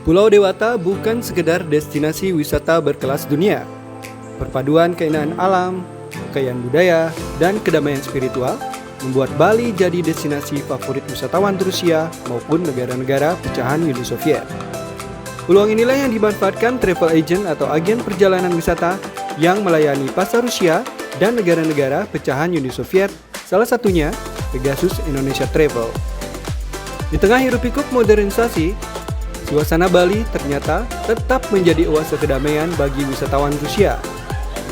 Pulau Dewata bukan sekedar destinasi wisata berkelas dunia. Perpaduan keindahan alam, kekayaan budaya, dan kedamaian spiritual membuat Bali jadi destinasi favorit wisatawan Rusia maupun negara-negara pecahan Uni Soviet. Peluang inilah yang dimanfaatkan travel agent atau agen perjalanan wisata yang melayani pasar Rusia dan negara-negara pecahan Uni Soviet, salah satunya Pegasus Indonesia Travel. Di tengah hiruk-pikuk modernisasi, suasana Bali ternyata tetap menjadi oase kedamaian bagi wisatawan Rusia.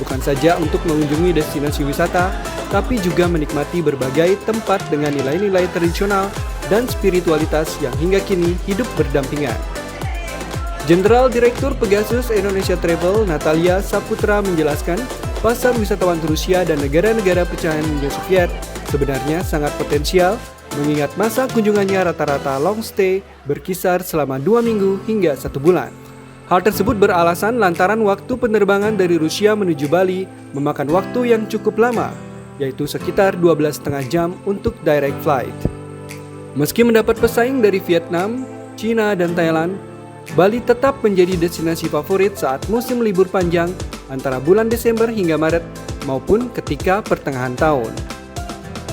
Bukan saja untuk mengunjungi destinasi wisata, tapi juga menikmati berbagai tempat dengan nilai-nilai tradisional dan spiritualitas yang hingga kini hidup berdampingan. Jenderal Direktur Pegasus Indonesia Travel Natalia Saputra menjelaskan, pasar wisatawan Rusia dan negara-negara pecahan Uni Soviet sebenarnya sangat potensial, mengingat masa kunjungannya rata-rata long stay berkisar selama 2 minggu hingga 1 bulan. Hal tersebut beralasan lantaran waktu penerbangan dari Rusia menuju Bali memakan waktu yang cukup lama, yaitu sekitar 12,5 jam untuk direct flight. Meski mendapat pesaing dari Vietnam, Cina, dan Thailand, Bali tetap menjadi destinasi favorit saat musim libur panjang antara bulan Desember hingga Maret maupun ketika pertengahan tahun.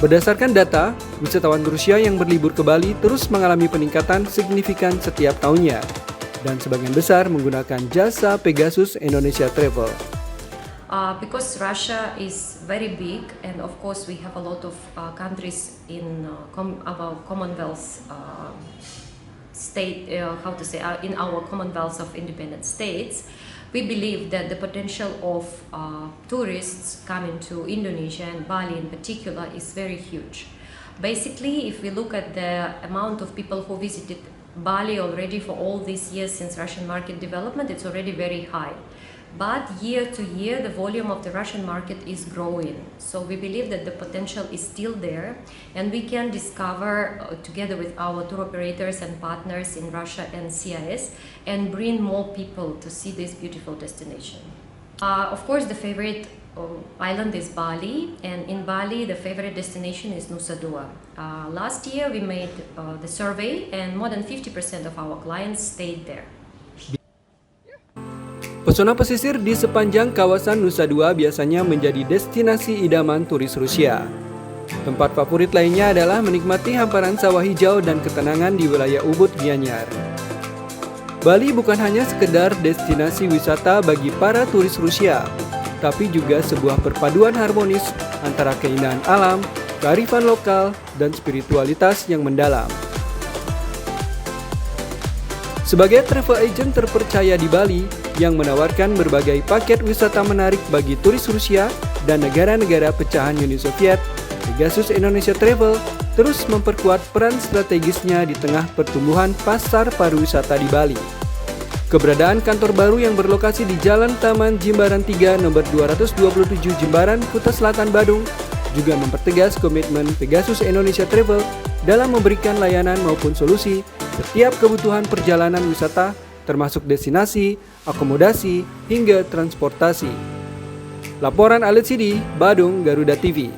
Berdasarkan data, wisatawan Rusia yang berlibur ke Bali terus mengalami peningkatan signifikan setiap tahunnya, dan sebagian besar menggunakan jasa Pegasus Indonesia Travel. Because Russia is very big, and of course we have a lot of countries in our Commonwealth in our Commonwealth of Independent States, we believe that the potential of tourists coming to Indonesia and Bali in particular is very huge. Basically, if we look at the amount of people who visited Bali already for all these years since Russian market development, it's already very high. But year to year, the volume of the Russian market is growing. So we believe that the potential is still there, and we can discover together with our tour operators and partners in Russia and CIS and bring more people to see this beautiful destination. Of course, the favorite island is Bali, and in Bali, the favorite destination is Nusa Dua. Last year, we made the survey, and more than 50% of our clients stayed there. Pesona pesisir di sepanjang kawasan Nusa Dua biasanya menjadi destinasi idaman turis Rusia. Tempat favorit lainnya adalah menikmati hamparan sawah hijau dan ketenangan di wilayah Ubud, Gianyar. Bali bukan hanya sekedar destinasi wisata bagi para turis Rusia, tapi juga sebuah perpaduan harmonis antara keindahan alam, kearifan lokal, dan spiritualitas yang mendalam. Sebagai travel agent terpercaya di Bali yang menawarkan berbagai paket wisata menarik bagi turis Rusia dan negara-negara pecahan Uni Soviet, Pegasus Indonesia Travel terus memperkuat peran strategisnya di tengah pertumbuhan pasar pariwisata di Bali. Keberadaan kantor baru yang berlokasi di Jalan Taman Jimbaran 3 nomor 227 Jimbaran, Kuta Selatan, Badung juga mempertegas komitmen Pegasus Indonesia Travel dalam memberikan layanan maupun solusi setiap kebutuhan perjalanan wisata, termasuk destinasi, akomodasi, hingga transportasi. Laporan Alit Sidi, Badung, Garuda TV.